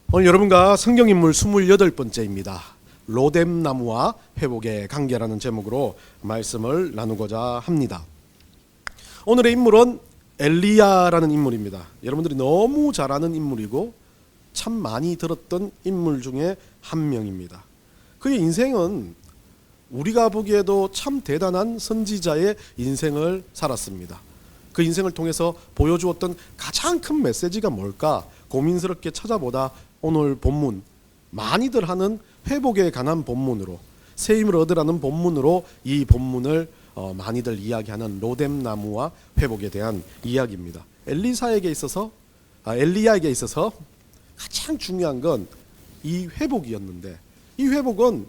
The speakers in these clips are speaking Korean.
오늘 여러분과 성경인물 28번째입니다. 로뎀나무와 회복의 관계라는 제목으로 말씀을 나누고자 합니다. 오늘의 인물은 엘리야라는 인물입니다. 여러분들이 너무 잘 아는 인물이고 참 많이 들었던 인물 중에 한 명입니다. 그의 인생은 우리가 보기에도 참 대단한 선지자의 인생을 살았습니다. 그 인생을 통해서 보여주었던 가장 큰 메시지가 뭘까 고민스럽게 찾아보다 오늘 본문, 많이들 하는 회복에 관한 본문으로, 새 힘을 얻으라는 본문으로 이 본문을 많이들 이야기하는 로뎀나무와 회복에 대한 이야기입니다. 엘리야에게 있어서 가장 중요한 건 이 회복이었는데, 이 회복은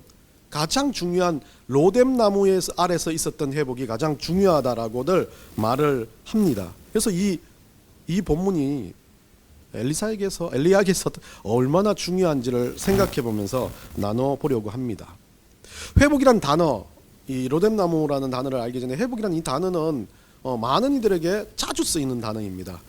가장 중요한 로뎀나무 아래서 있었던 회복이 가장 중요하다라고들 말을 합니다. 그래서 이 본문이 엘리야에게서 얼마나 중요한지를 생각해 보면서 나눠보려고 합니다. 회복이란 단어, 이 로뎀나무라는 단어를 알기 전에 회복이란 이 단어는 많은 이들에게 자주 쓰이는 단어입니다.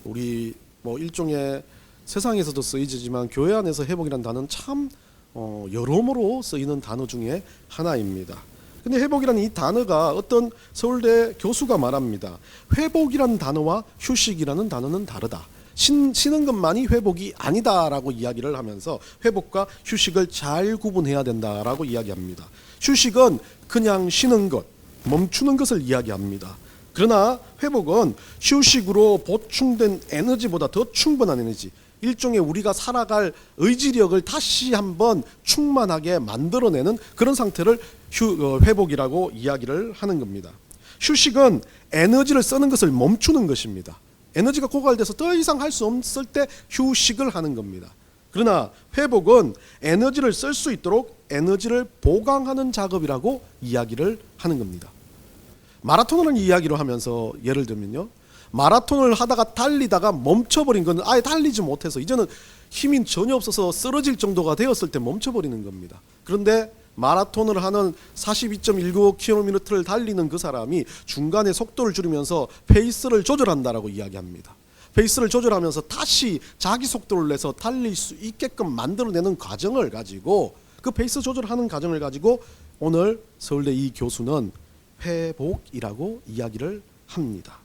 우리 일종의 세상에서도 쓰이지만 교회 안에서 회복이란 단어는 참 여러모로 쓰이는 단어 중에 하나입니다. 근데 회복이라는 이 단어가 어떤 서울대 교수가 말합니다. 회복이라는 단어와 휴식이라는 단어는 다르다. 쉬는 것만이 회복이 아니다라고 이야기를 하면서 회복과 휴식을 잘 구분해야 된다라고 이야기합니다. 휴식은 그냥 쉬는 것, 멈추는 것을 이야기합니다. 그러나 회복은 휴식으로 보충된 에너지보다 더 충분한 에너지, 일종의 우리가 살아갈 의지력을 다시 한번 충만하게 만들어내는 그런 상태를 회복이라고 이야기를 하는 겁니다. 휴식은 에너지를 쓰는 것을 멈추는 것입니다. 에너지가 고갈돼서 더 이상 할 수 없을 때 휴식을 하는 겁니다. 그러나 회복은 에너지를 쓸 수 있도록 에너지를 보강하는 작업이라고 이야기를 하는 겁니다. 마라톤을 이야기로 하면서 예를 들면요, 마라톤을 하다가 달리다가 멈춰버린 건 아예 달리지 못해서 이제는 힘이 전혀 없어서 쓰러질 정도가 되었을 때 멈춰버리는 겁니다. 그런데 마라톤을 하는 42.195km를 달리는 그 사람이 중간에 속도를 줄이면서 페이스를 조절한다라고 이야기합니다. 페이스를 조절하면서 다시 자기 속도를 내서 달릴 수 있게끔 만들어내는 과정을 가지고, 그 페이스 조절하는 과정을 가지고 오늘 서울대 이 교수는 회복이라고 이야기를 합니다.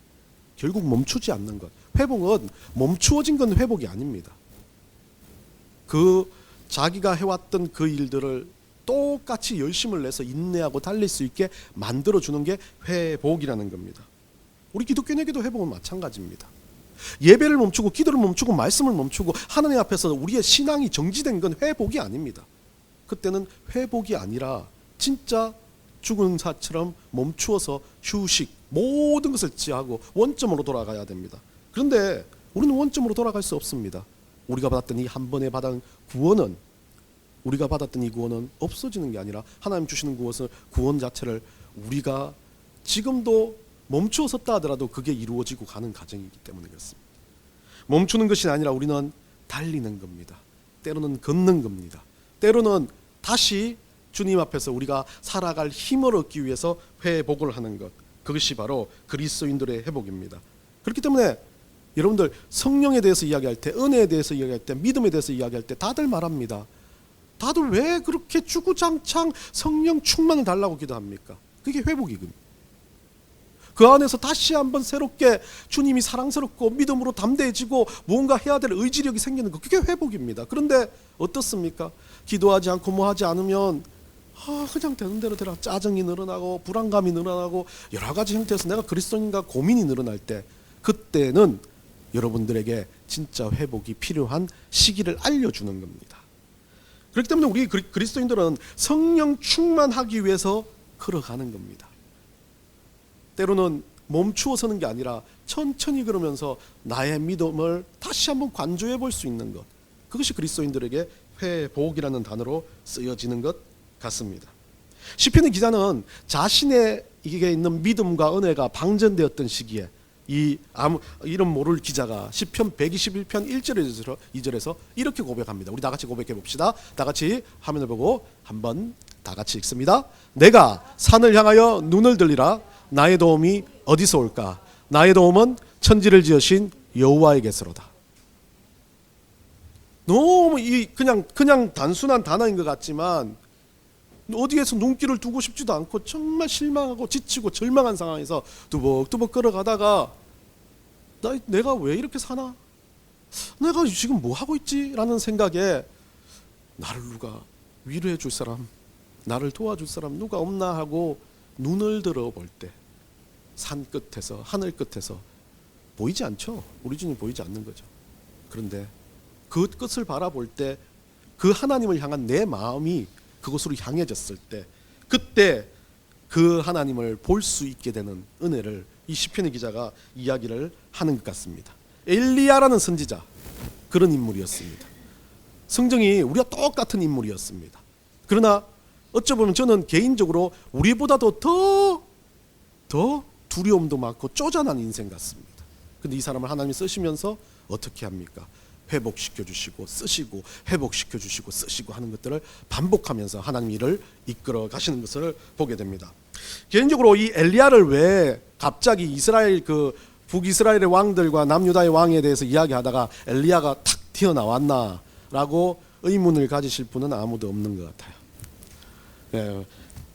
결국 멈추지 않는 것. 회복은 멈추어진 건 회복이 아닙니다. 그 자기가 해왔던 그 일들을 똑같이 열심을 내서 인내하고 달릴 수 있게 만들어주는 게 회복이라는 겁니다. 우리 기독교인에게도 회복은 마찬가지입니다. 예배를 멈추고 기도를 멈추고 말씀을 멈추고 하나님 앞에서 우리의 신앙이 정지된 건 회복이 아닙니다. 그때는 회복이 아니라 진짜 죽은 사처럼 멈추어서 휴식, 모든 것을 지하고 원점으로 돌아가야 됩니다. 그런데 우리는 원점으로 돌아갈 수 없습니다. 우리가 받았던 이 한 번에 받은 구원은, 우리가 받았던 이 구원은 없어지는 게 아니라 하나님 주시는 구원 자체를 우리가 지금도 멈추어 섰다 하더라도 그게 이루어지고 가는 과정이기 때문에 그렇습니다. 멈추는 것이 아니라 우리는 달리는 겁니다. 때로는 걷는 겁니다. 때로는 다시 주님 앞에서 우리가 살아갈 힘을 얻기 위해서 회복을 하는 것, 그것이 바로 그리스도인들의 회복입니다. 그렇기 때문에 여러분들 성령에 대해서 이야기할 때, 은혜에 대해서 이야기할 때, 믿음에 대해서 이야기할 때 다들 말합니다. 다들 왜 그렇게 주구장창 성령 충만을 달라고 기도합니까? 그게 회복이군요. 그 안에서 다시 한번 새롭게 주님이 사랑스럽고 믿음으로 담대해지고 무언가 해야 될 의지력이 생기는 것, 그게 회복입니다. 그런데 어떻습니까? 기도하지 않고 뭐 하지 않으면 그냥 되는 대로 되라, 짜증이 늘어나고 불안감이 늘어나고 여러 가지 형태에서 내가 그리스도인가 고민이 늘어날 때, 그때는 여러분들에게 진짜 회복이 필요한 시기를 알려주는 겁니다. 그렇기 때문에 우리 그리스도인들은 성령 충만하기 위해서 걸어가는 겁니다. 때로는 멈추어 서는 게 아니라 천천히 걸으면서 나의 믿음을 다시 한번 관조해 볼 수 있는 것, 그것이 그리스도인들에게 회복이라는 단어로 쓰여지는 것 같습니다. 시편의 기자는 자신에게 있는 믿음과 은혜가 방전되었던 시기에 이름 모를 기자가 시편 121편 1절에서 2절에서 이렇게 고백합니다. 우리 다 같이 고백해 봅시다. 다 같이 화면을 보고 한번 다 같이 읽습니다. 내가 산을 향하여 눈을 들리라. 나의 도움이 어디서 올까? 나의 도움은 천지를 지으신 여호와에게서로다. 너무 보면 이 그냥 단순한 단어인 것 같지만 어디에서 눈길을 두고 싶지도 않고 정말 실망하고 지치고 절망한 상황에서 두벅두벅 걸어가다가 내가 왜 이렇게 사나? 내가 지금 뭐 하고 있지? 라는 생각에 나를 누가 위로해 줄 사람, 나를 도와줄 사람 누가 없나 하고 눈을 들어 볼 때 산 끝에서, 하늘 끝에서 보이지 않죠. 우리 주님 보이지 않는 거죠. 그런데 그 끝을 바라볼 때 그 하나님을 향한 내 마음이 그곳으로 향해졌을 때, 그때 그 하나님을 볼 수 있게 되는 은혜를 이 시편의 기자가 이야기를 하는 것 같습니다. 엘리야라는 선지자, 그런 인물이었습니다. 성정이 우리가 똑같은 인물이었습니다. 그러나 어쩌면 저는 개인적으로 우리보다도 더 두려움도 많고 쪼잔한 인생 같습니다. 근데 이 사람을 하나님이 쓰시면서 어떻게 합니까? 회복시켜 주시고 쓰시고 회복시켜 주시고 쓰시고 하는 것들을 반복하면서 하나님 일을 이끌어 가시는 것을 보게 됩니다. 개인적으로 이 엘리야를 왜 갑자기 이스라엘 그 북이스라엘의 왕들과 남유다의 왕에 대해서 이야기하다가 엘리야가 탁 튀어나왔나라고 의문을 가지실 분은 아무도 없는 것 같아요. 예,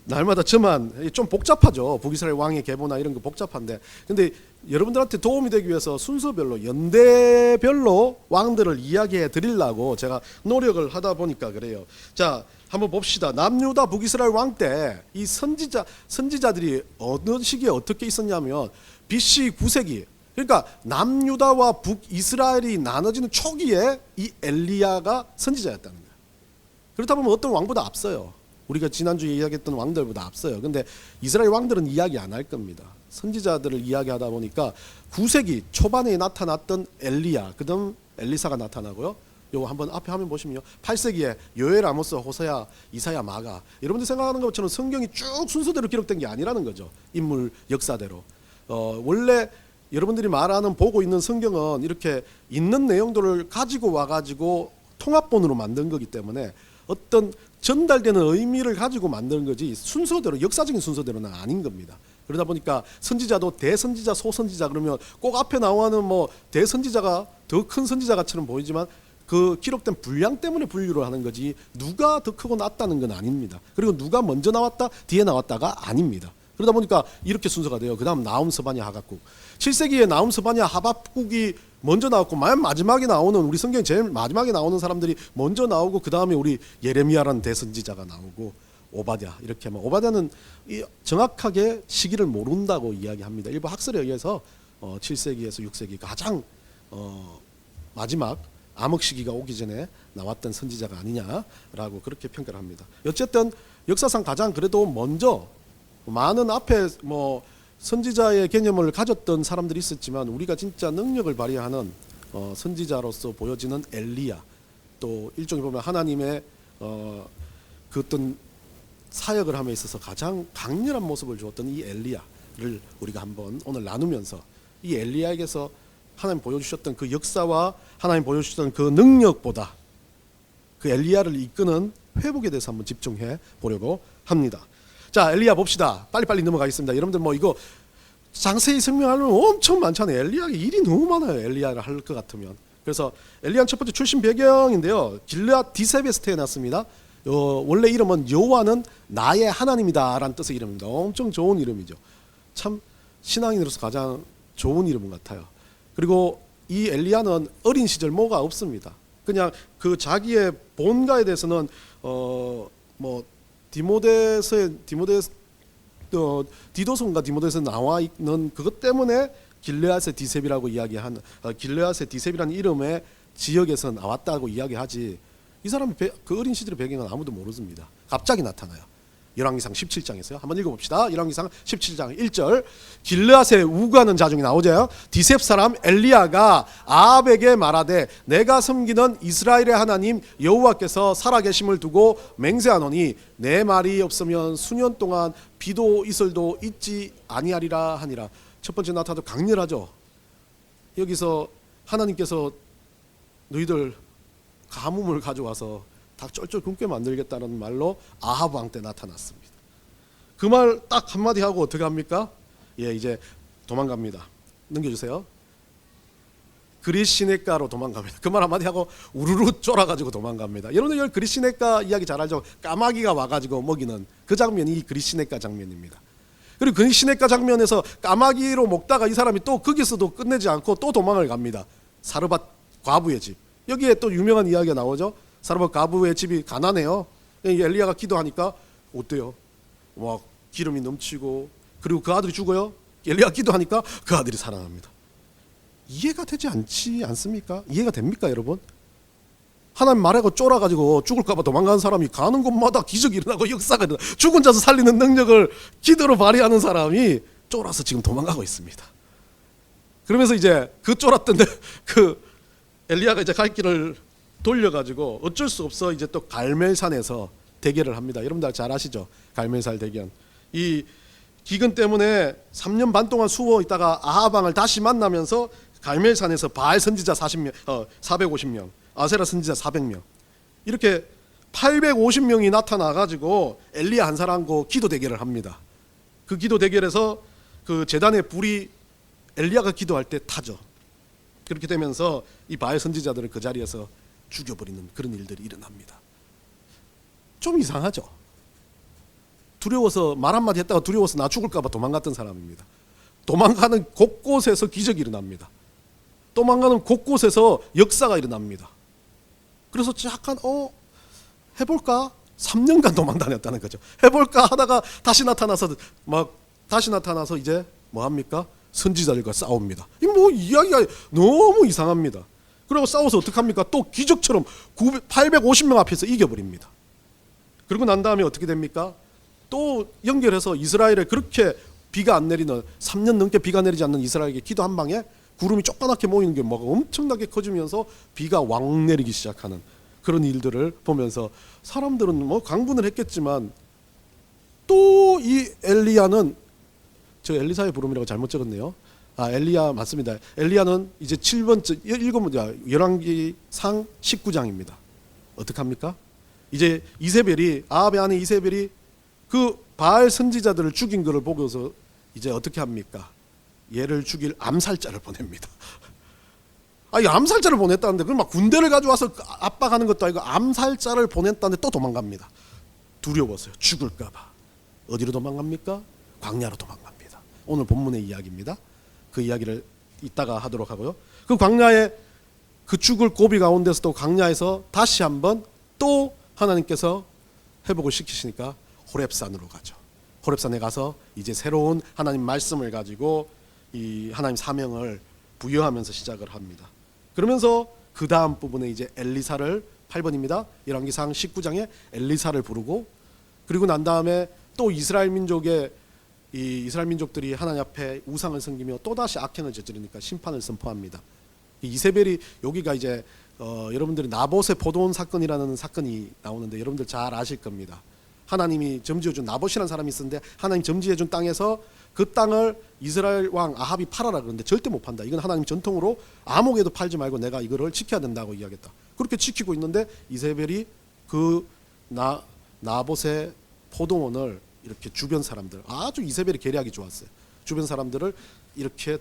날마다 저만 좀 복잡하죠. 북이스라엘 왕의 계보나 이런 거 복잡한데, 근데 여러분들한테 도움이 되기 위해서 순서별로 연대별로 왕들을 이야기해 드리려고 제가 노력을 하다 보니까 그래요. 자, 한번 봅시다. 남유다 북이스라엘 왕 때 이 선지자들이 어느 시기에 어떻게 있었냐면 BC 9세기, 그러니까 남유다와 북이스라엘이 나눠지는 초기에 이 엘리야가 선지자였다는 거예요. 그렇다 보면 어떤 왕보다 앞서요. 우리가 지난주에 이야기했던 왕들보다 앞서요. 근데 이스라엘 왕들은 이야기 안 할 겁니다. 선지자들을 이야기하다 보니까 9세기 초반에 나타났던 엘리야, 그다음 엘리사가 나타나고요. 요거 한번 앞에 화면 보시면요, 8세기에 요엘, 아모스, 호세야, 이사야, 마가. 여러분들 생각하는 것처럼 성경이 쭉 순서대로 기록된 게 아니라는 거죠. 인물 역사대로. 원래 여러분들이 말하는 보고 있는 성경은 이렇게 있는 내용들을 가지고 와가지고 통합본으로 만든 거기 때문에 어떤 전달되는 의미를 가지고 만드는 거지 순서대로, 역사적인 순서대로는 아닌 겁니다. 그러다 보니까 선지자도 대선지자, 소선지자 그러면 꼭 앞에 나오는 뭐 대선지자가 더 큰 선지자가처럼 보이지만 그 기록된 분량 때문에 분류를 하는 거지 누가 더 크고 낫다는 건 아닙니다. 그리고 누가 먼저 나왔다 뒤에 나왔다가 아닙니다. 그러다 보니까 이렇게 순서가 돼요. 그 다음 나움, 스바냐, 하박국. 7세기에 나움, 스바냐, 하박국이 먼저 나왔고 맨 마지막에 나오는, 우리 성경에 제일 마지막에 나오는 사람들이 먼저 나오고 그 다음에 우리 예레미야라는 대선지자가 나오고 오바댜, 이렇게 하면 오바댜는 정확하게 시기를 모른다고 이야기합니다. 일부 학설에 의해서 7세기에서 6세기 가장 마지막 암흑 시기가 오기 전에 나왔던 선지자가 아니냐라고 그렇게 평가를 합니다. 어쨌든 역사상 가장 그래도 먼저 많은 앞에 뭐 선지자의 개념을 가졌던 사람들이 있었지만 우리가 진짜 능력을 발휘하는 선지자로서 보여지는 엘리야, 또 일종의 보면 하나님의 그 어떤 사역을 함에 있어서 가장 강렬한 모습을 주었던 이 엘리야를 우리가 한번 오늘 나누면서 이 엘리야에게서 하나님 보여주셨던 그 역사와 하나님 보여주셨던 그 능력보다 그 엘리야를 이끄는 회복에 대해서 한번 집중해 보려고 합니다. 자, 엘리야 봅시다. 빨리빨리 넘어가겠습니다. 여러분들 뭐 이거 자세히 설명하려면 엄청 많잖아요. 엘리야가 일이 너무 많아요. 엘리야를 할 것 같으면. 그래서 엘리야는 첫 번째 출신 배경인데요, 길르앗 디세베에서 태어났습니다. 원래 이름은 여호와는 나의 하나님이다 라는 뜻의 이름입니다. 엄청 좋은 이름이죠. 참 신앙인으로서 가장 좋은 이름 같아요. 그리고 이 엘리야는 어린 시절 뭐가 없습니다. 그냥 그 자기의 본가에 대해서는 뭐 디도손과 디모데에서 나와 있는 그것 때문에 길르앗의 디셉이라고 이야기하는, 길르앗의 디셉이라는 이름의 지역에서 나왔다고 이야기하지, 이 사람의 그 어린 시절의 배경은 아무도 모르습니다. 갑자기 나타나요. 열왕기상 17장에서요. 한번 읽어봅시다. 열왕기상 17장 1절. 길르앗의 우가는 자중이 나오죠. 디셉 사람 엘리야가 아합에게 말하되 내가 섬기는 이스라엘의 하나님 여호와께서 살아계심을 두고 맹세하노니 내 말이 없으면 수년 동안 비도 이슬도 있지 아니하리라 하니라. 첫 번째 나타도 강렬하죠. 여기서 하나님께서 너희들 가뭄을 가져와서 다 쫄쫄 굶게 만들겠다는 말로 아합 왕 때 나타났습니다. 그 말 딱 한마디 하고 어떻게 합니까? 예, 이제 도망갑니다. 넘겨주세요. 그릿 시내가로 도망갑니다. 그 말 한마디 하고 우르르 쫄아가지고 도망갑니다. 여러분들 그릿 시내가 이야기 잘 알죠? 까마귀가 와가지고 먹이는 그 장면이 이 그릿 시내가 장면입니다. 그리고 그릿 시내가 장면에서 까마귀로 먹다가 이 사람이 또 거기서도 끝내지 않고 또 도망을 갑니다. 사르밧 과부의 집. 여기에 또 유명한 이야기가 나오죠. 사르밧 과부의 집이 가난해요. 엘리야가 기도하니까 어때요? 막 기름이 넘치고, 그리고 그 아들이 죽어요. 엘리야가 기도하니까 그 아들이 살아납니다. 이해가 되지 않지 않습니까? 이해가 됩니까, 여러분? 하나님 말하고 쫄아가지고 죽을까봐 도망가는 사람이 가는 곳마다 기적이 일어나고 역사가 일어나, 죽은 자서 살리는 능력을 기도로 발휘하는 사람이 쫄아서 지금 도망가고 있습니다. 그러면서 이제 그 쫄았던 그 엘리야가 이제 갈 길을 돌려가지고 어쩔 수 없어 이제 또 갈멜산에서 대결을 합니다. 여러분들 잘 아시죠? 갈멜산 대결. 이 기근 때문에 3년 반 동안 숨어 있다가 아합 왕을 다시 만나면서 갈멜산에서 바알 선지자 450명, 아세라 선지자 400명, 이렇게 850명이 나타나가지고 엘리야 한 사람과 기도 대결을 합니다. 그 기도 대결에서 그 제단의 불이 엘리야가 기도할 때 타죠. 그렇게 되면서 이 바알 선지자들을 그 자리에서 죽여버리는 그런 일들이 일어납니다. 좀 이상하죠? 두려워서 말 한마디 했다가 두려워서 나 죽을까봐 도망갔던 사람입니다. 도망가는 곳곳에서 기적이 일어납니다. 도망가는 곳곳에서 역사가 일어납니다. 그래서 약간 해볼까? 3년간 도망 다녔다는 거죠. 해볼까 하다가 다시 나타나서 이제 뭐 합니까? 선지자들과 싸웁니다. 이 뭐 이야기가 너무 이상합니다. 그리고 싸워서 어떡합니까? 또 기적처럼 850명 앞에서 이겨버립니다. 그리고 난 다음에 어떻게 됩니까? 또 연결해서 이스라엘에 그렇게 비가 안 내리는 3년 넘게 비가 내리지 않는 이스라엘에게 기도 한 방에 구름이 조그맣게 모이는 게 막 엄청나게 커지면서 비가 왕 내리기 시작하는 그런 일들을 보면서 사람들은 뭐 강분을 했겠지만 또 이 엘리야는, 저 엘리사의 부름이라고 잘못 적었네요. 엘리야 맞습니다. 엘리야는 이제 7번째 열왕기상 19장입니다. 어떡합니까? 이제 이세벨이, 아합의 아내 이세벨이 그 바알 선지자들을 죽인 것을 보고서 이제 어떻게 합니까? 얘를 죽일 암살자를 보냅니다. 이 암살자를 보냈다는데 그럼 막 군대를 가져와서 압박하는 것도 아니고 암살자를 보냈다는데 또 도망갑니다. 두려워서요. 죽을까봐. 어디로 도망갑니까? 광야로 도망갑니다. 오늘 본문의 이야기입니다. 그 이야기를 이따가 하도록 하고요. 그 광야에 그 죽을 고비 가운데서 또 광야에서 다시 한번 또 하나님께서 회복을 시키시니까 호렙산으로 가죠. 호렙산에 가서 이제 새로운 하나님 말씀을 가지고 이 하나님 사명을 부여하면서 시작을 합니다. 그러면서 그 다음 부분에 이제 엘리사를 8번입니다. 열왕기상 19장에 엘리사를 부르고, 그리고 난 다음에 또 이스라엘 민족들이 하나님 앞에 우상을 섬기며 또다시 악행을 저지르니까 심판을 선포합니다. 이세벨이 여기가 이제 여러분들이 나봇의 포도원 사건이라는 사건이 나오는데 여러분들 잘 아실 겁니다. 하나님이 점지해준 나봇이라는 사람이 있었는데 하나님 점지해준 땅에서 그 땅을 이스라엘 왕 아합이 팔아라 그러는데 절대 못 판다. 이건 하나님 전통으로 아무에게도 팔지 말고 내가 이거를 지켜야 된다고 이야기했다. 그렇게 지키고 있는데 이세벨이 그 나봇의 포도원을 이렇게 주변 사람들, 아주 이세벨이 계략이 좋았어요. 주변 사람들을 이렇게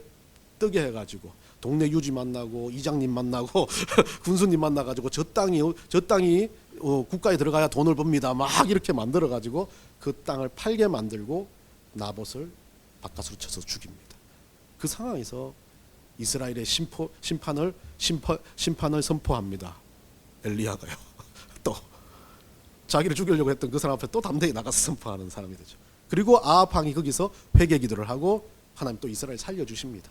뜨게 해가지고 동네 유지 만나고 이장님 만나고 군수님 만나가지고 저 땅이 국가에 들어가야 돈을 법니다. 막 이렇게 만들어가지고 그 땅을 팔게 만들고 나봇을 바깥으로 쳐서 죽입니다. 그 상황에서 이스라엘의 심판을 선포합니다. 엘리야가요. 또 자기를 죽이려고 했던 그 사람 앞에 또 담대히 나가서 선포하는 사람이 되죠. 그리고 아합 왕이 거기서 회개 기도를 하고 하나님 또 이스라엘 살려주십니다.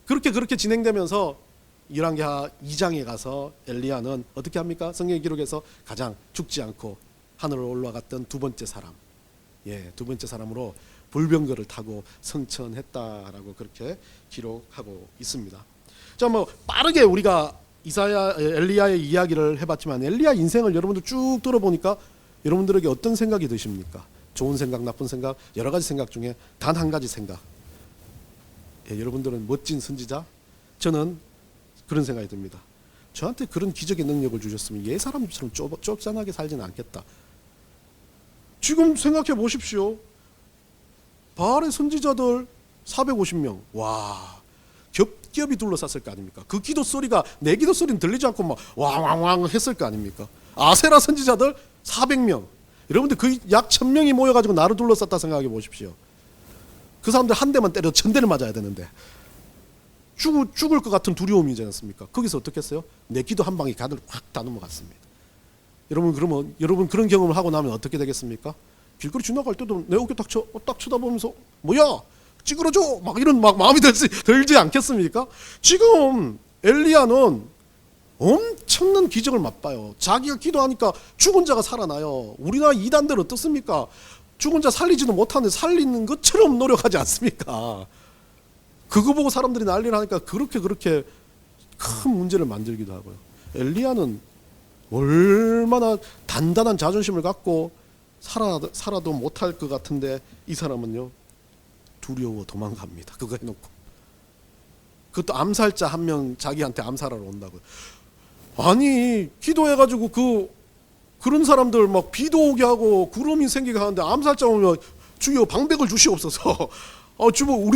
그렇게 진행되면서 열왕기하 2장에 가서 엘리야는 어떻게 합니까? 성경 기록에서 가장 죽지 않고 하늘로 올라갔던 두 번째 사람, 두 번째 사람으로 불병거를 타고 승천했다라고 그렇게 기록하고 있습니다. 자, 뭐 빠르게 우리가 엘리야의 이야기를 해봤지만 엘리야 인생을 여러분들 쭉 들어보니까 여러분들에게 어떤 생각이 드십니까? 좋은 생각, 나쁜 생각, 여러 가지 생각 중에 단 한 가지 생각. 여러분들은 멋진 선지자? 저는 그런 생각이 듭니다. 저한테 그런 기적의 능력을 주셨으면 옛 사람처럼 쫓겨나게 살지는 않겠다. 지금 생각해 보십시오. 바알의 선지자들 450명. 와, 겹겹이 둘러쌌을 거 아닙니까? 그 기도 소리가 내 기도 소리는 들리지 않고 막 왕왕왕 했을 거 아닙니까? 아세라 선지자들 400명. 여러분들 그 약 1000명이 모여가지고 나를 둘러쌌다 생각해 보십시오. 그 사람들 한 대만 때려 1000대를 맞아야 되는데 죽을 것 같은 두려움이지 않습니까? 거기서 어떻게 했어요? 내 기도 한 방에 가들 확 다 넘어갔습니다. 여러분 그러면 여러분 그런 경험을 하고 나면 어떻게 되겠습니까? 길거리 지나갈 때도 내 어깨 딱 쳐다보면서 뭐야 찌그러져 막 이런 막 마음이 들지 않겠습니까? 지금 엘리야는 엄청난 기적을 맛봐요. 자기가 기도하니까 죽은 자가 살아나요. 우리나라 이단들 어떻습니까? 죽은 자 살리지도 못하는데 살리는 것처럼 노력하지 않습니까? 그거 보고 사람들이 난리를 하니까 그렇게 큰 문제를 만들기도 하고요. 엘리야는 얼마나 단단한 자존심을 갖고 살아도 못할 것 같은데 이 사람은요 두려워 도망갑니다. 그거 해놓고 그것도 암살자 한 명 자기한테 암살하러 온다고요. 아니 기도해가지고 그런 사람들 막 비도 오게 하고 구름이 생기게 하는데 암살자 오면 주여 방백을 주시옵소서. 주보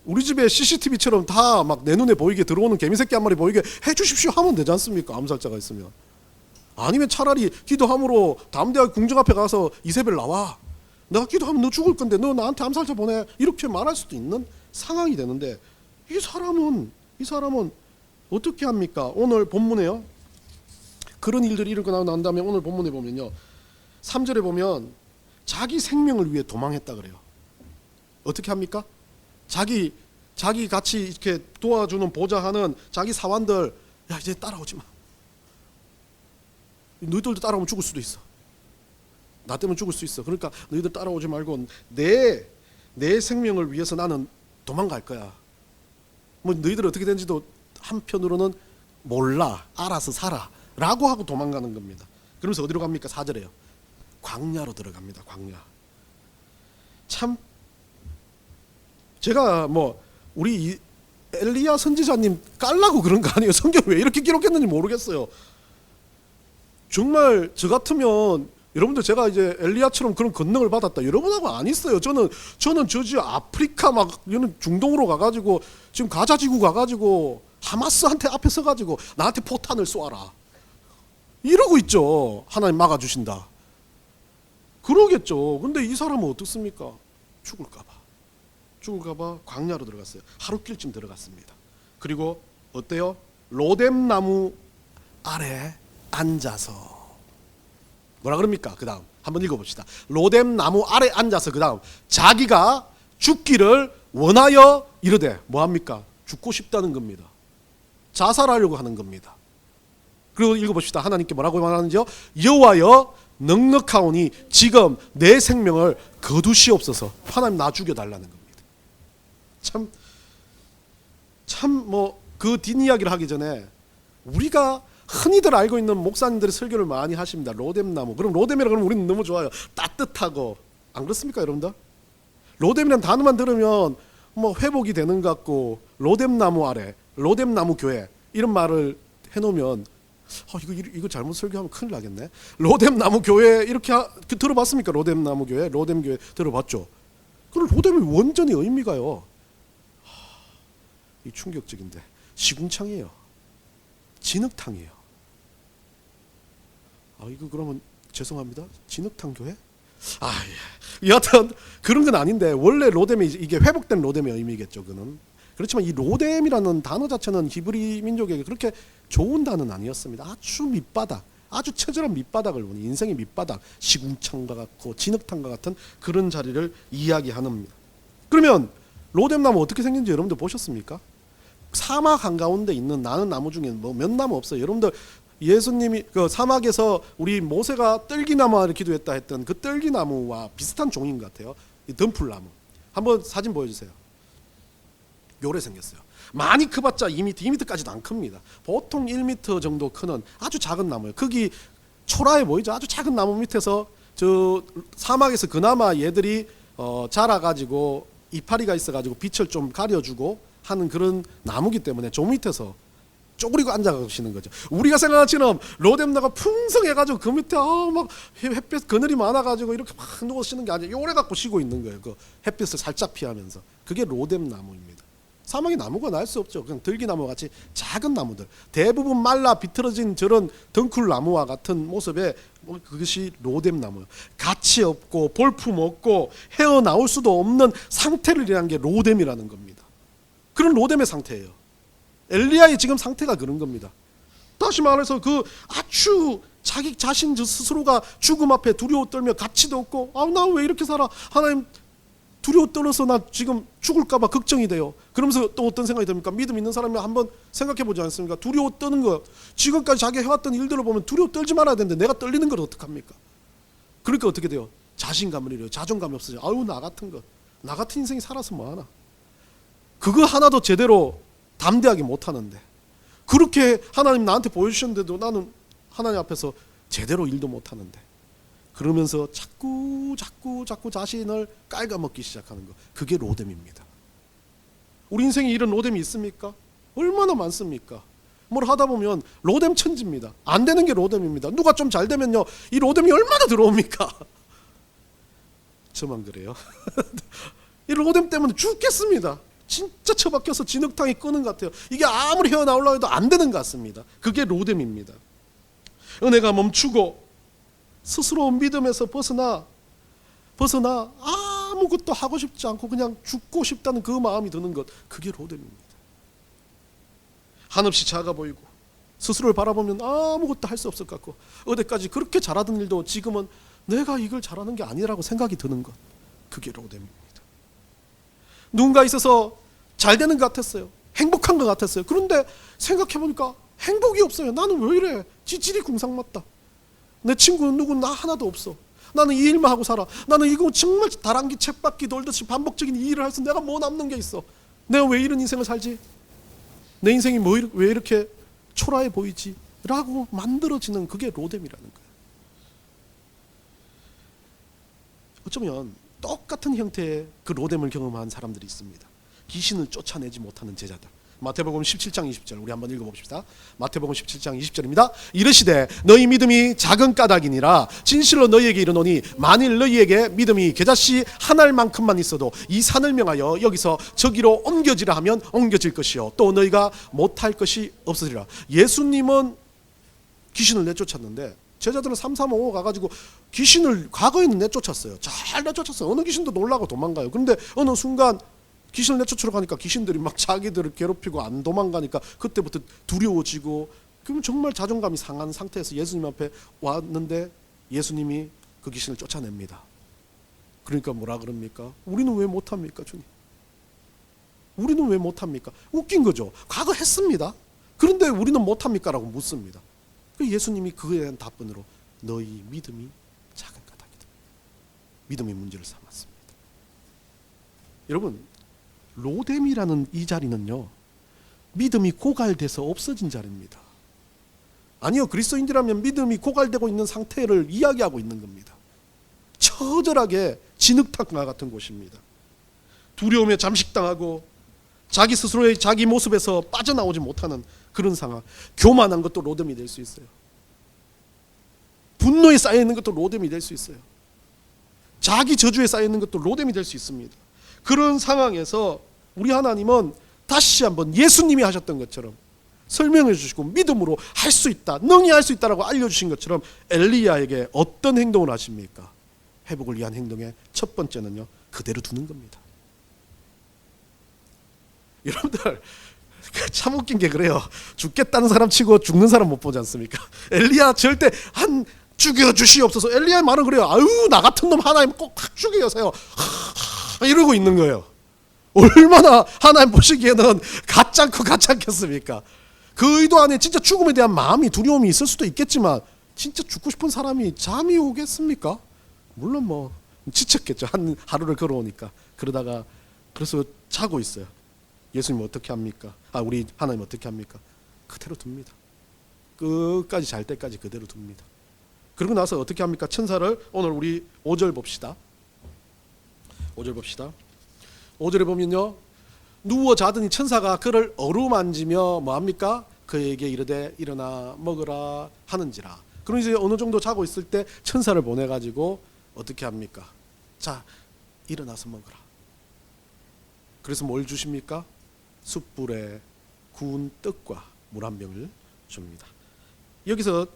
우리 집에 CCTV처럼 다 막 내 눈에 보이게 들어오는 개미새끼 한 마리 보이게 해주십시오 하면 되지 않습니까? 암살자가 있으면. 아니면 차라리 기도함으로 담대하게 궁정 앞에 가서 이세벨 나와. 내가 기도하면 너 죽을 건데 너 나한테 암살자 보내. 이렇게 말할 수도 있는 상황이 되는데 이 사람은 어떻게 합니까? 오늘 본문에요. 그런 일들이 일어나고 난 다음에 오늘 본문에 보면요. 3절에 보면 자기 생명을 위해 도망했다 그래요. 어떻게 합니까? 자기 같이 이렇게 도와주는 보좌하는 자기 사환들 야 이제 따라오지 마. 너희들도 따라오면 죽을 수도 있어. 나 때문에 죽을 수 있어. 그러니까 너희들 따라오지 말고 내 생명을 위해서 나는 도망갈 거야. 뭐 너희들 어떻게 되는지도 한편으로는 몰라. 알아서 살아. 라고 하고 도망가는 겁니다. 그러면서 어디로 갑니까? 4절에요. 광야로 들어갑니다. 광야. 참 제가 뭐 우리 엘리야 선지자님 깔라고 그런 거 아니에요. 성경 왜 이렇게 기록했는지 모르겠어요. 정말 저 같으면 여러분들 제가 이제 엘리야처럼 그런 권능을 받았다. 여러분하고 안 있어요. 저는 저지 아프리카 막 이런 중동으로 가가지고 지금 가자지구 가가지고 하마스한테 앞에 서가지고 나한테 포탄을 쏘아라. 이러고 있죠. 하나님 막아주신다. 그러겠죠. 근데 이 사람은 어떻습니까? 죽을까봐 광야로 들어갔어요. 하루길쯤 들어갔습니다. 그리고 어때요? 로뎀 나무 아래 앉아서 뭐라 그럽니까? 그 다음 한번 읽어봅시다. 로뎀 나무 아래 앉아서 그 다음 자기가 죽기를 원하여 이르되 뭐합니까? 죽고 싶다는 겁니다. 자살하려고 하는 겁니다. 그리고 읽어봅시다. 하나님께 뭐라고 말하는지요? 여호와여 넉넉하오니 지금 내 생명을 거두시옵소서. 하나님 나 죽여달라는 겁니다. 참 뭐 그 뒷이야기를 하기 전에 우리가 흔히들 알고 있는 목사님들이 설교를 많이 하십니다. 로뎀나무. 그럼 로뎀이라 그러면 우리는 너무 좋아요. 따뜻하고. 안 그렇습니까 여러분들? 로뎀이라는 단어만 들으면 뭐 회복이 되는 것 같고 로뎀나무 아래 로뎀나무 교회 이런 말을 해놓으면 이거 잘못 설교하면 큰일 나겠네. 로뎀나무 교회 이렇게 들어봤습니까? 로뎀나무 교회 로뎀 교회 들어봤죠? 그럼 로뎀이 완전히 의미가요. 이 충격적인데 시궁창이에요. 진흙탕이에요. 이거 그러면 죄송합니다. 진흙탕 교회? 여하튼 그런 건 아닌데 원래 로뎀이 이게 회복된 로뎀의 의미겠죠. 그는 그렇지만 이 로뎀이라는 단어 자체는 히브리 민족에게 그렇게 좋은 단어는 아니었습니다. 아주 밑바닥, 아주 처절한 밑바닥을 보니 인생의 밑바닥, 시궁창과 같고 진흙탕과 같은 그런 자리를 이야기하는 겁니다. 그러면 로뎀나무 어떻게 생긴지 여러분들 보셨습니까? 사막 한가운데 있는 나는 나무 중에 뭐 몇 나무 없어요. 여러분들 예수님이 그 사막에서 우리 모세가 뜰기나무를 기도했다 했던 그 뜰기나무와 비슷한 종인 것 같아요. 이 덤풀나무. 한번 사진 보여주세요. 요래 생겼어요. 많이 커봤자 2m까지도 안 큽니다. 보통 1m 정도 크는 아주 작은 나무예요. 거기 초라해 보이죠? 아주 작은 나무 밑에서 저 사막에서 그나마 얘들이 자라가지고 이파리가 있어가지고 빛을 좀 가려주고 하는 그런 나무기 때문에 저 밑에서 쪼그리고 앉아가시는 거죠. 우리가 생각하는 것처럼 로뎀나가 풍성해가지고 그 밑에 막 햇볕 그늘이 많아가지고 이렇게 막 누워 쉬는 게 아니라 요래 갖고 쉬고 있는 거예요. 그 햇빛을 살짝 피하면서. 그게 로뎀나무입니다. 사막에 나무가 날 수 없죠. 그냥 들기나무 같이 작은 나무들, 대부분 말라 비틀어진 저런 덩쿨나무와 같은 모습의 그것이 로뎀나무예요. 가치 없고 볼품 없고 헤어나올 수도 없는 상태를 이란 게 로뎀이라는 겁니다. 그런 로뎀의 상태예요. 엘리야의 지금 상태가 그런 겁니다. 다시 말해서 그 아주 자기 자신 스스로가 죽음 앞에 두려워 떨며 가치도 없고, 나 왜 이렇게 살아? 하나님 두려워 떨어서 나 지금 죽을까봐 걱정이 돼요. 그러면서 또 어떤 생각이 듭니까? 믿음 있는 사람이 한번 생각해 보지 않습니까? 두려워 떠는 거, 지금까지 자기가 해왔던 일들을 보면 두려워 떨지 말아야 되는데 내가 떨리는 걸 어떡합니까? 그러니까 어떻게 돼요? 자신감을 잃어요. 자존감이 없어져요. 아유, 나 같은 것, 나 같은 인생이 살아서 뭐하나. 그거 하나도 제대로 담대하게 못하는데, 그렇게 하나님 나한테 보여주셨는데도 나는 하나님 앞에서 제대로 일도 못하는데, 그러면서 자꾸 자신을 깔아먹기 시작하는 거, 그게 로뎀입니다. 우리 인생에 이런 로뎀이 있습니까? 얼마나 많습니까? 뭘 하다 보면 로뎀 천지입니다. 안 되는 게 로뎀입니다. 누가 좀 잘 되면요, 이 로뎀이 얼마나 들어옵니까? 저만 그래요? 이 로뎀 때문에 죽겠습니다. 진짜 처박혀서 진흙탕이 끄는 것 같아요. 이게 아무리 헤어나오려고 해도 안 되는 것 같습니다. 그게 로뎀입니다. 은혜가 멈추고 스스로 믿음에서 벗어나 아무것도 하고 싶지 않고 그냥 죽고 싶다는 그 마음이 드는 것, 그게 로뎀입니다. 한없이 작아 보이고 스스로를 바라보면 아무것도 할 수 없을 것 같고, 어제까지 그렇게 잘하던 일도 지금은 내가 이걸 잘하는 게 아니라고 생각이 드는 것, 그게 로뎀입니다. 누군가 있어서 잘 되는 것 같았어요. 행복한 것 같았어요. 그런데 생각해보니까 행복이 없어요. 나는 왜 이래? 지질이 궁상맞다. 내 친구는 누군 나 하나도 없어. 나는 이 일만 하고 살아. 나는 이거 정말 다람쥐 쳇바퀴 돌듯이 반복적인 이 일을 해서 내가 뭐 남는 게 있어? 내가 왜 이런 인생을 살지? 내 인생이 왜 이렇게 초라해 보이지? 라고 만들어지는, 그게 로뎀이라는 거예요. 어쩌면 똑같은 형태의 그 로뎀을 경험한 사람들이 있습니다. 귀신을 쫓아내지 못하는 제자들. 마태복음 17장 20절 우리 한번 읽어봅시다. 마태복음 17장 20절입니다. 이르시되 너희 믿음이 작은 까닭이니라. 진실로 너희에게 이르노니 만일 너희에게 믿음이 겨자씨 한 알만큼만 있어도 이 산을 명하여 여기서 저기로 옮겨지라 하면 옮겨질 것이요 또 너희가 못할 것이 없으리라. 예수님은 귀신을 내쫓았는데 제자들은 335 가가지고 귀신을 과거에는 내쫓았어요. 잘 내쫓았어요. 어느 귀신도 놀라고 도망가요. 그런데 어느 순간 귀신을 내쫓으러 가니까 귀신들이 막 자기들을 괴롭히고 안 도망가니까 그때부터 두려워지고, 그러면 정말 자존감이 상한 상태에서 예수님 앞에 왔는데 예수님이 그 귀신을 쫓아냅니다. 그러니까 뭐라 그럽니까? 우리는 왜 못합니까, 주님? 우리는 왜 못합니까? 웃긴 거죠. 과거 했습니다. 그런데 우리는 못합니까? 라고 묻습니다. 예수님이 그에 대한 답변으로 너희 믿음이 작은 까닭이다. 믿음의 문제를 삼았습니다. 여러분, 로뎀이라는 이 자리는요, 믿음이 고갈돼서 없어진 자리입니다. 아니요, 그리스도인이라면 믿음이 고갈되고 있는 상태를 이야기하고 있는 겁니다. 처절하게 진흙탕과 같은 곳입니다. 두려움에 잠식당하고 자기 스스로의 자기 모습에서 빠져나오지 못하는 그런 상황. 교만한 것도 로뎀이 될 수 있어요. 분노에 쌓여있는 것도 로뎀이 될 수 있어요. 자기 저주에 쌓여있는 것도 로뎀이 될 수 있습니다. 그런 상황에서 우리 하나님은 다시 한번 예수님이 하셨던 것처럼 설명해 주시고 믿음으로 할 수 있다, 능히 할 수 있다라고 알려주신 것처럼 엘리야에게 어떤 행동을 하십니까? 회복을 위한 행동의 첫 번째는요, 그대로 두는 겁니다. 여러분들 참 웃긴 게 그래요. 죽겠다는 사람 치고 죽는 사람 못 보지 않습니까? 엘리야 절대 한 죽여주시옵소서. 엘리야의 말은 그래요. 아유, 나 같은 놈 하나님 꼭 죽여주세요 이러고 있는 거예요. 얼마나 하나님 보시기에는 가짜고 가짜겠습니까? 그 의도 안에 진짜 죽음에 대한 마음이, 두려움이 있을 수도 있겠지만 진짜 죽고 싶은 사람이 잠이 오겠습니까? 물론 뭐 지쳤겠죠. 한 하루를 걸어오니까. 그러다가 그래서 자고 있어요. 예수님 어떻게 합니까? 우리 하나님 어떻게 합니까? 그대로 둡니다. 끝까지 잘 때까지 그대로 둡니다. 그러고 나서 어떻게 합니까? 천사를, 오늘 우리 5절 봅시다. 5절 봅시다. 5절에 보면요, 누워 자더니 천사가 그를 어루만지며 뭐합니까? 그에게 이르되 일어나 먹으라 하는지라. 그럼 이제 어느 정도 자고 있을 때 천사를 보내가지고 어떻게 합니까? 자, 일어나서 먹으라. 그래서 뭘 주십니까? 숯불에 구운 떡과 물 한 병을 줍니다. 여기서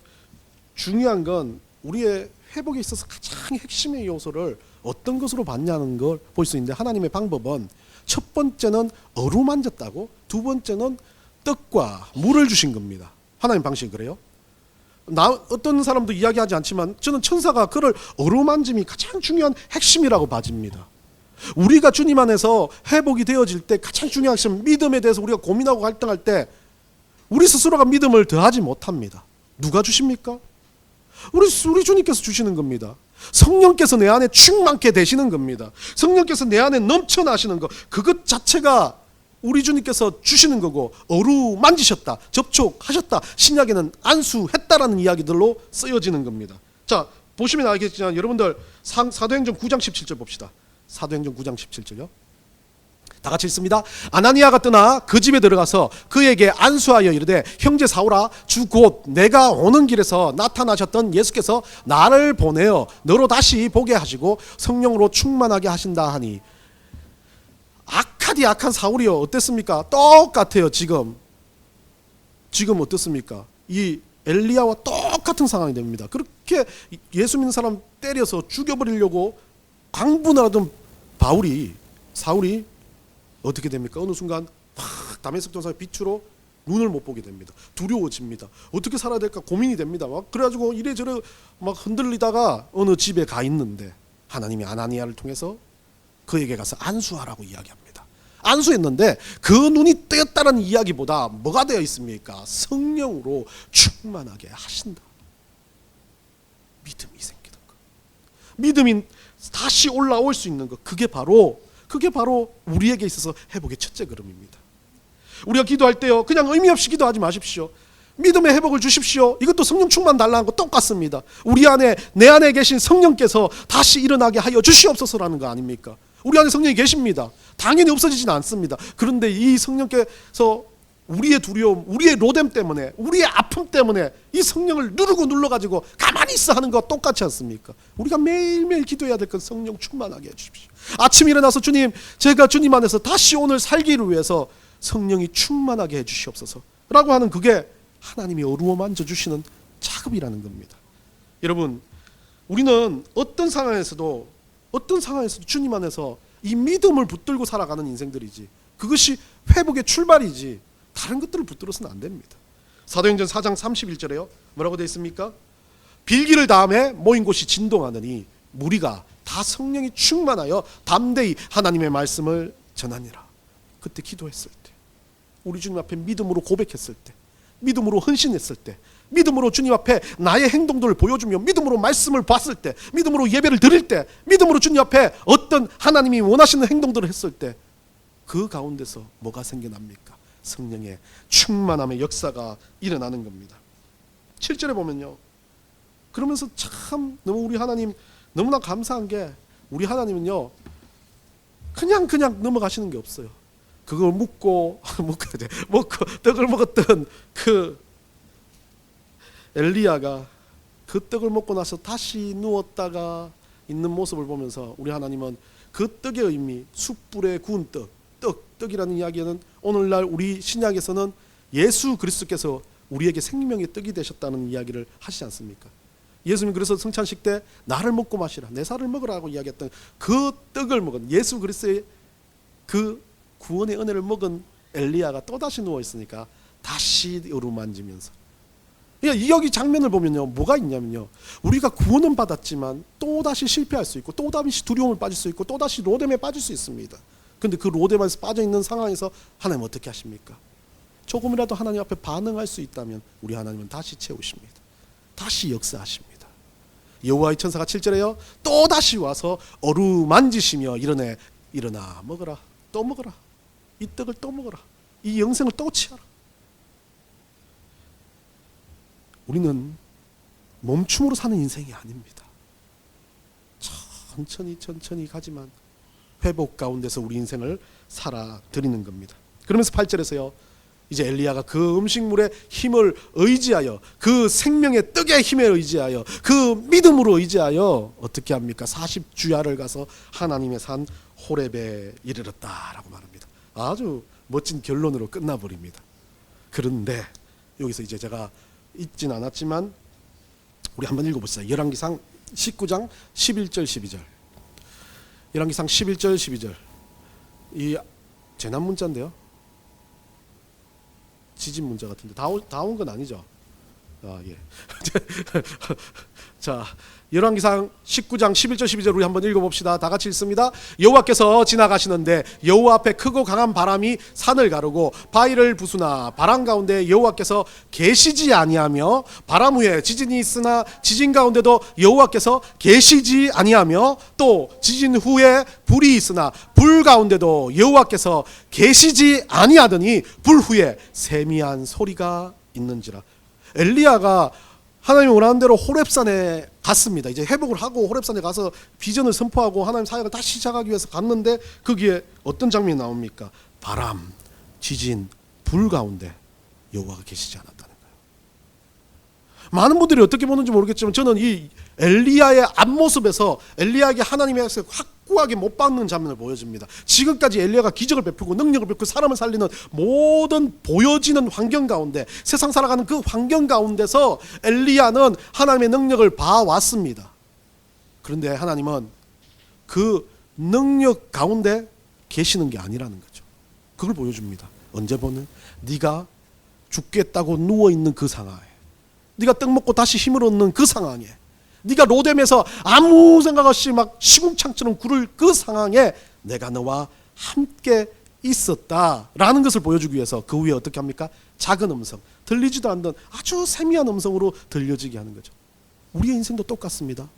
중요한 건 우리의 회복에 있어서 가장 핵심의 요소를 어떤 것으로 봤냐는 걸 볼 수 있는데, 하나님의 방법은 첫 번째는 어루만졌다고, 두 번째는 떡과 물을 주신 겁니다. 하나님 방식이 그래요. 어떤 사람도 이야기하지 않지만 저는 천사가 그를 어루만짐이 가장 중요한 핵심이라고 봐집니다. 우리가 주님 안에서 회복이 되어질 때 가장 중요한 핵심, 믿음에 대해서 우리가 고민하고 갈등할 때 우리 스스로가 믿음을 더하지 못합니다. 누가 주십니까? 우리 주님께서 주시는 겁니다. 성령께서 내 안에 충만케 되시는 겁니다. 성령께서 내 안에 넘쳐나시는 것, 그것 자체가 우리 주님께서 주시는 거고, 어루만지셨다, 접촉하셨다, 신약에는 안수했다라는 이야기들로 쓰여지는 겁니다. 자, 보시면 알겠지만 여러분들 사도행전 9장 17절 봅시다. 사도행전 9장 17절요. 다 같이 읽습니다. 아나니아가 떠나 그 집에 들어가서 그에게 안수하여 이르되, 형제 사울아, 주 곧 내가 오는 길에서 나타나셨던 예수께서 나를 보내어 너로 다시 보게 하시고 성령으로 충만하게 하신다 하니. 악하디 악한 사울이요, 어땠습니까? 똑같아요. 지금 어떻습니까? 이 엘리야와 똑같은 상황이 됩니다. 그렇게 예수 믿는 사람 때려서 죽여버리려고 강분하던 사울이 어떻게 됩니까? 어느 순간 막 다메섹 도상의 빛으로 눈을 못 보게 됩니다. 두려워집니다. 어떻게 살아야 될까 고민이 됩니다. 막 그래가지고 이래저래 막 흔들리다가 어느 집에 가 있는데 하나님이 아나니아를 통해서 그에게 가서 안수하라고 이야기합니다. 안수했는데 그 눈이 뜨였다는 이야기보다 뭐가 되어 있습니까? 성령으로 충만하게 하신다. 믿음이 생기는 것, 믿음이 다시 올라올 수 있는 것, 그게 바로 우리에게 있어서 회복의 첫째 걸음입니다. 우리가 기도할 때요, 그냥 의미 없이 기도하지 마십시오. 믿음의 회복을 주십시오. 이것도 성령 충만 달라는 거 똑같습니다. 내 안에 계신 성령께서 다시 일어나게 하여 주시옵소서라는 거 아닙니까? 우리 안에 성령이 계십니다. 당연히 없어지진 않습니다. 그런데 이 성령께서 우리의 두려움, 우리의 로뎀 때문에, 우리의 아픔 때문에 이 성령을 누르고 눌러가지고 가만히 있어 하는 거 똑같지 않습니까? 우리가 매일매일 기도해야 될 건 성령 충만하게 해주십시오. 아침 일어나서 주님, 제가 주님 안에서 다시 오늘 살기를 위해서 성령이 충만하게 해주시옵소서 라고 하는, 그게 하나님이 어루만져 주시는 작업이라는 겁니다. 여러분, 우리는 어떤 상황에서도 주님 안에서 이 믿음을 붙들고 살아가는 인생들이지, 그것이 회복의 출발이지 다른 것들을 붙들어서는 안 됩니다. 사도행전 4장 31절에요 뭐라고 되어 있습니까? 빌기를 다음에 모인 곳이 진동하느니 무리가 다 성령이 충만하여 담대히 하나님의 말씀을 전하니라. 그때 기도했을 때, 우리 주님 앞에 믿음으로 고백했을 때, 믿음으로 헌신했을 때, 믿음으로 주님 앞에 나의 행동들을 보여주며 믿음으로 말씀을 봤을 때, 믿음으로 예배를 드릴 때, 믿음으로 주님 앞에 어떤 하나님이 원하시는 행동들을 했을 때, 그 가운데서 뭐가 생겨납니까? 성령의 충만함의 역사가 일어나는 겁니다. 7절에 보면요, 그러면서 참 너무 우리 하나님 너무나 감사한 게, 우리 하나님은요 그냥 넘어가시는 게 없어요. 그걸 먹고 떡을 먹었던 그 엘리야가 그 떡을 먹고 나서 다시 누웠다가 있는 모습을 보면서 우리 하나님은 그 떡의 의미, 숯불에 구운 떡이라는 이야기는 오늘날 우리 신약에서는 예수 그리스도께서 우리에게 생명의 떡이 되셨다는 이야기를 하시지 않습니까? 예수님 그래서 성찬식 때 나를 먹고 마시라, 내 살을 먹으라고 이야기했던 그 떡을 먹은, 예수 그리스도의 그 구원의 은혜를 먹은 엘리야가 또다시 누워있으니까 다시 어루만지면서, 여기 장면을 보면요 뭐가 있냐면요, 우리가 구원은 받았지만 또다시 실패할 수 있고 또다시 두려움을 빠질 수 있고 또다시 로뎀에 빠질 수 있습니다. 그런데 그 로뎀에서 빠져있는 상황에서 하나님 어떻게 하십니까? 조금이라도 하나님 앞에 반응할 수 있다면 우리 하나님은 다시 채우십니다. 다시 역사하십니다. 여호와의 천사가 7절에요 또다시 와서 어루만지시며 이르네, 일어나 먹어라, 또 먹어라, 이 떡을 또 먹어라, 이 영생을 또 취하라. 우리는 멈춤으로 사는 인생이 아닙니다. 천천히 가지만 회복 가운데서 우리 인생을 살아드리는 겁니다. 그러면서 8절에서요 이제 엘리야가 그 음식물의 힘을 의지하여, 그 생명의 떡의 힘에 의지하여, 그 믿음으로 의지하여 어떻게 합니까? 40주야를 가서 하나님의 산 호렙에 이르렀다라고 말합니다. 아주 멋진 결론으로 끝나버립니다. 그런데 여기서 이제 제가 읽진 않았지만 우리 한번 읽어보시죠. 열왕기상 19장 11절 12절. 열왕기상 11절 12절. 이 재난 문자인데요. 지진 문자 같은데 다 온 건 아니죠? 아, 예. 자, 열왕기상 19장 11절 12절 우리 한번 읽어봅시다. 다 같이 읽습니다. 여호와께서 지나가시는데 여호와 앞에 크고 강한 바람이 산을 가르고 바위를 부수나 바람 가운데 여호와께서 계시지 아니하며 바람 후에 지진이 있으나 지진 가운데도 여호와께서 계시지 아니하며 또 지진 후에 불이 있으나 불 가운데도 여호와께서 계시지 아니하더니 불 후에 세미한 소리가 있는지라. 엘리야가 하나님이 원하는 대로 호렙산에 갔습니다. 이제 회복을 하고 호렙산에 가서 비전을 선포하고 하나님 사역을 다시 시작하기 위해서 갔는데 거기에 어떤 장면이 나옵니까? 바람, 지진, 불 가운데 여호와가 계시지 않았다는 거예요. 많은 분들이 어떻게 보는지 모르겠지만 저는 이 엘리야의 앞모습에서 엘리야에게 하나님의 확고하게 못 박는 장면을 보여줍니다. 지금까지 엘리야가 기적을 베풀고 능력을 베풀고 사람을 살리는 모든 보여지는 환경 가운데 세상 살아가는 그 환경 가운데서 엘리야는 하나님의 능력을 봐왔습니다. 그런데 하나님은 그 능력 가운데 계시는 게 아니라는 거죠. 그걸 보여줍니다. 언제 보는? 네가 죽겠다고 누워있는 그 상황에, 네가 떡 먹고 다시 힘을 얻는 그 상황에, 네가 로뎀에서 아무 생각 없이 막 시궁창처럼 굴을 그 상황에 내가 너와 함께 있었다라는 것을 보여주기 위해서 그 위에 어떻게 합니까? 작은 음성, 들리지도 않던 아주 세미한 음성으로 들려지게 하는 거죠. 우리의 인생도 똑같습니다.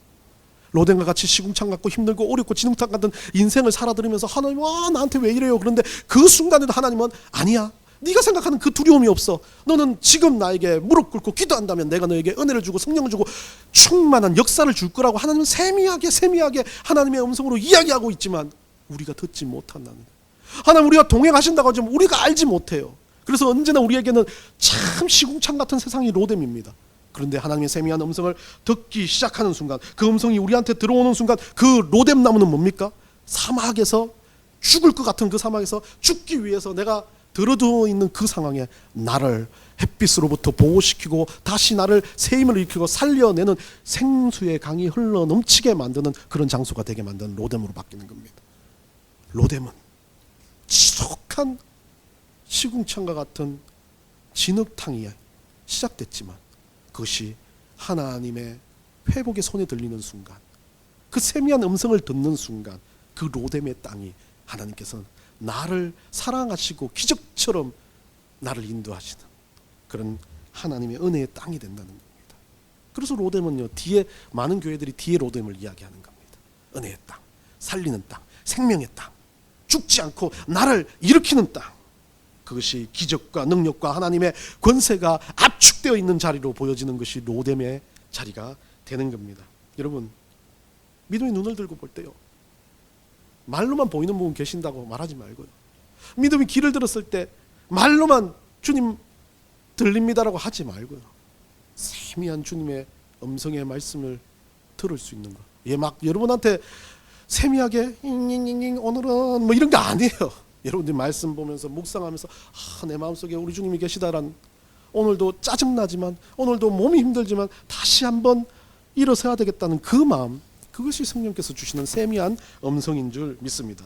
로뎀과 같이 시궁창 같고 힘들고 어렵고 진흙탕 같은 인생을 살아들으면서 하나님, 와, 나한테 왜 이래요? 그런데 그 순간에도 하나님은 아니야, 네가 생각하는 그 두려움이 없어. 너는 지금 나에게 무릎 꿇고 기도한다면 내가 너에게 은혜를 주고 성령을 주고 충만한 역사를 줄 거라고 하나님은 세미하게 하나님의 음성으로 이야기하고 있지만 우리가 듣지 못한다는 거예요. 하나님, 우리가 동행하신다고 하지만 우리가 알지 못해요. 그래서 언제나 우리에게는 참 시궁창 같은 세상이 로뎀입니다. 그런데 하나님의 세미한 음성을 듣기 시작하는 순간, 그 음성이 우리한테 들어오는 순간 그 로뎀 나무는 뭡니까? 사막에서 죽을 것 같은 그 사막에서 죽기 위해서 내가 들어두어 있는 그 상황에 나를 햇빛으로부터 보호시키고 다시 나를 새 힘을 일으키고 살려내는 생수의 강이 흘러 넘치게 만드는 그런 장소가 되게 만드는 로뎀으로 바뀌는 겁니다. 로뎀은 지독한 시궁창과 같은 진흙탕이 시작됐지만 그것이 하나님의 회복의 손에 들리는 순간, 그 세미한 음성을 듣는 순간 그 로뎀의 땅이 하나님께서는 나를 사랑하시고 기적처럼 나를 인도하시는 그런 하나님의 은혜의 땅이 된다는 겁니다. 그래서 로뎀은요, 뒤에 많은 교회들이 뒤에 로뎀을 이야기하는 겁니다. 은혜의 땅, 살리는 땅, 생명의 땅, 죽지 않고 나를 일으키는 땅. 그것이 기적과 능력과 하나님의 권세가 압축되어 있는 자리로 보여지는 것이 로뎀의 자리가 되는 겁니다. 여러분, 믿음의 눈을 들고 볼 때요, 말로만 보이는 분 계신다고 말하지 말고요, 믿음이 귀를 들었을 때 말로만 주님 들립니다라고 하지 말고요, 세미한 주님의 음성의 말씀을 들을 수 있는 거. 예, 막 여러분한테 세미하게 오늘은 뭐 이런 게 아니에요. 여러분들이 말씀 보면서 묵상하면서 내 마음속에 우리 주님이 계시다란, 오늘도 짜증나지만 오늘도 몸이 힘들지만 다시 한번 일어서야 되겠다는 그 마음, 그것이 성령께서 주시는 세미한 음성인 줄 믿습니다.